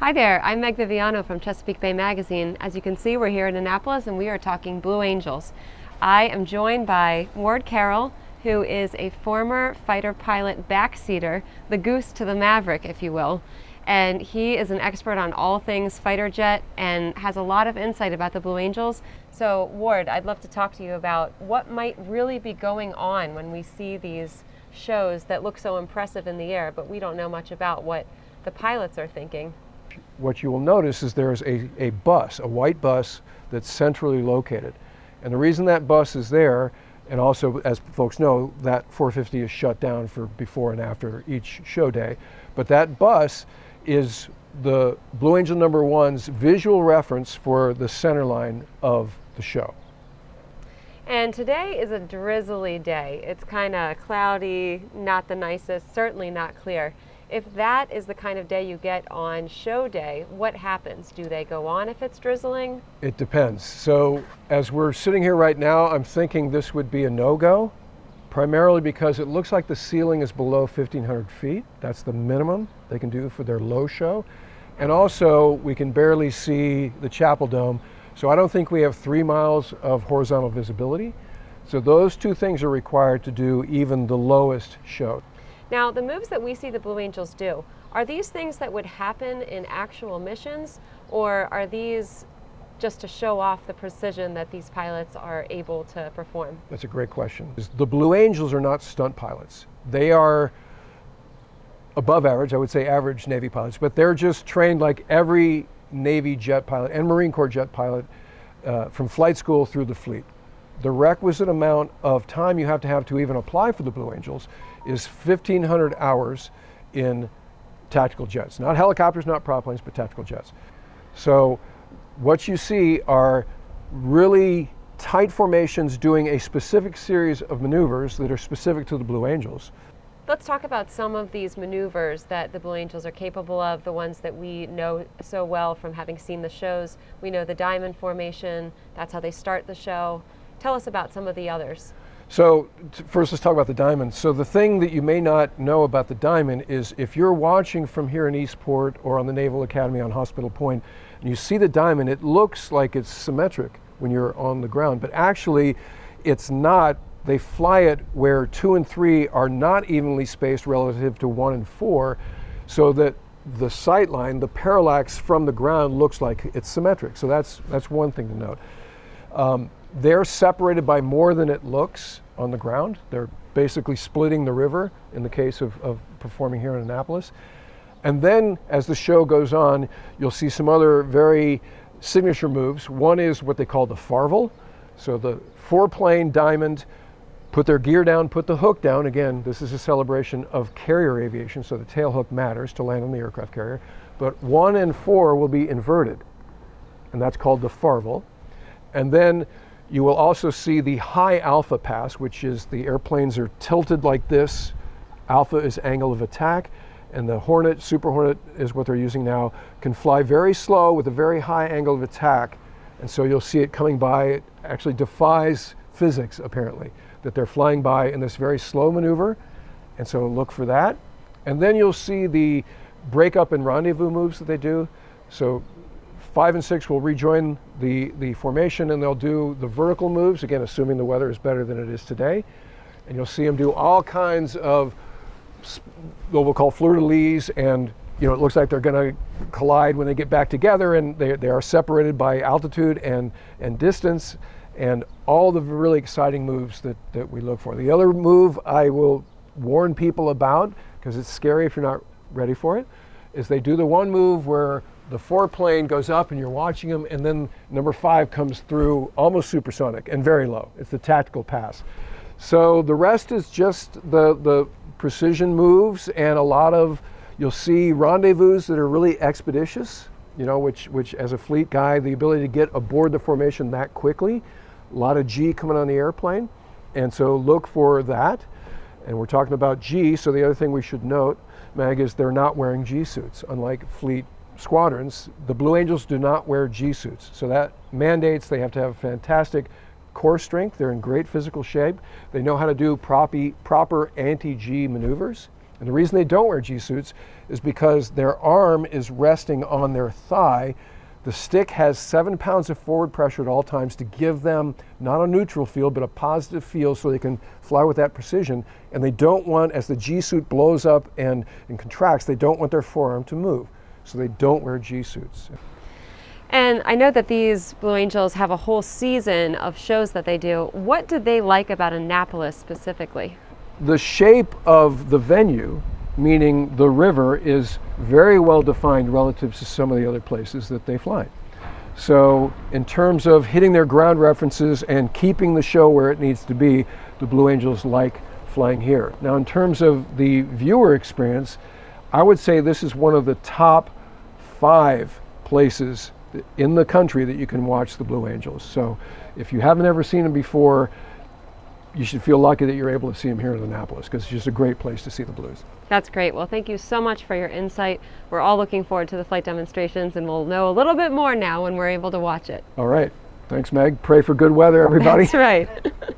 Hi there, I'm Meg Viviano from Chesapeake Bay Magazine. As you can see, we're here in Annapolis and we are talking Blue Angels. I am joined by Ward Carroll, who is a former fighter pilot backseater, the goose to the maverick, if you will. And he is an expert on all things fighter jet and has a lot of insight about the Blue Angels. So Ward, I'd love to talk to you about what might really be going on when we see these shows that look so impressive in the air, but we don't know much about what the pilots are thinking. What you will notice is there's a bus, a white bus that's centrally located. And the reason that bus is there, and also as folks know, that 450 is shut down for before and after each show day, but that bus is the Blue Angel number one's visual reference for the center line of the show. And today is a drizzly day. It's kind of cloudy, not the nicest, certainly not clear. If that is the kind of day you get on show day, what happens? Do they go on if it's drizzling? It depends. So as we're sitting here right now, I'm thinking this would be a no-go, primarily because it looks like the ceiling is below 1,500 feet. That's the minimum they can do for their low show. And also, we can barely see the chapel dome. So I don't think we have 3 miles of horizontal visibility. So those two things are required to do even the lowest show. Now, the moves that we see the Blue Angels do, are these things that would happen in actual missions, or are these just to show off the precision that these pilots are able to perform? That's a great question. The Blue Angels are not stunt pilots. They are above average, I would say average Navy pilots, but they're just trained like every Navy jet pilot and Marine Corps jet pilot from flight school through the fleet. The requisite amount of time you have to even apply for the Blue Angels is 1,500 hours in tactical jets. Not helicopters, not prop planes, but tactical jets. So what you see are really tight formations doing a specific series of maneuvers that are specific to the Blue Angels. Let's talk about some of these maneuvers that the Blue Angels are capable of, the ones that we know so well from having seen the shows. We know the diamond formation, that's how they start the show. Tell us about some of the others. So first let's talk about the diamond. So the thing that you may not know about the diamond is if you're watching from here in Eastport or on the Naval Academy on Hospital Point and you see the diamond, it looks like it's symmetric when you're on the ground, but actually it's not. They fly it where 2 and 3 are not evenly spaced relative to 1 and 4, so that the sight line, the parallax from the ground looks like it's symmetric. So that's one thing to note. They're separated by more than it looks on the ground. They're basically splitting the river in the case of performing here in Annapolis. And then as the show goes on, you'll see some other very signature moves. One is what they call the farvel. So the 4-plane diamond, put their gear down, put the hook down. Again, this is a celebration of carrier aviation, so the tail hook matters to land on the aircraft carrier. But 1 and 4 will be inverted, and that's called the farvel. And then you will also see the high alpha pass, which is the airplanes are tilted like this. Alpha is angle of attack, and the Hornet, Super Hornet is what they're using now, can fly very slow with a very high angle of attack. And so you'll see it coming by. It actually defies physics, apparently, that they're flying by in this very slow maneuver. And so look for that. And then you'll see the break up and rendezvous moves that they do. So 5 and 6 will rejoin the formation and they'll do the vertical moves, again, assuming the weather is better than it is today. And you'll see them do all kinds of what we'll call fleur-de-lis, and it looks like they're going to collide when they get back together, and they are separated by altitude and distance, and all the really exciting moves that we look for. The other move I will warn people about, because it's scary if you're not ready for it, is they do the one move where the 4-plane goes up and you're watching them, and then number 5 comes through almost supersonic and very low. It's the tactical pass. So the rest is just the precision moves, and a lot of, you'll see rendezvous that are really expeditious, which as a fleet guy, the ability to get aboard the formation that quickly, a lot of G coming on the airplane, and so look for that. And we're talking about G, so the other thing we should note, Mag, is they're not wearing G suits. Unlike fleet squadrons, the Blue Angels do not wear G suits. So that mandates they have to have fantastic core strength. They're in great physical shape. They know how to do proper anti-G maneuvers. And the reason they don't wear G-suits is because their arm is resting on their thigh. The stick has 7 pounds of forward pressure at all times to give them not a neutral feel, but a positive feel so they can fly with that precision. And they don't want, as the G-suit blows up and contracts, they don't want their forearm to move. So they don't wear G-suits. And I know that these Blue Angels have a whole season of shows that they do. What did they like about Annapolis specifically? The shape of the venue, meaning the river, is very well defined relative to some of the other places that they fly. So in terms of hitting their ground references and keeping the show where it needs to be, the Blue Angels like flying here. Now in terms of the viewer experience, I would say this is one of the top 5 places in the country that you can watch the Blue Angels. So if you haven't ever seen them before, you should feel lucky that you're able to see them here in Annapolis, because it's just a great place to see the Blues. That's great. Well, thank you so much for your insight. We're all looking forward to the flight demonstrations, and we'll know a little bit more now when we're able to watch it. All right. Thanks, Meg. Pray for good weather, everybody. That's right.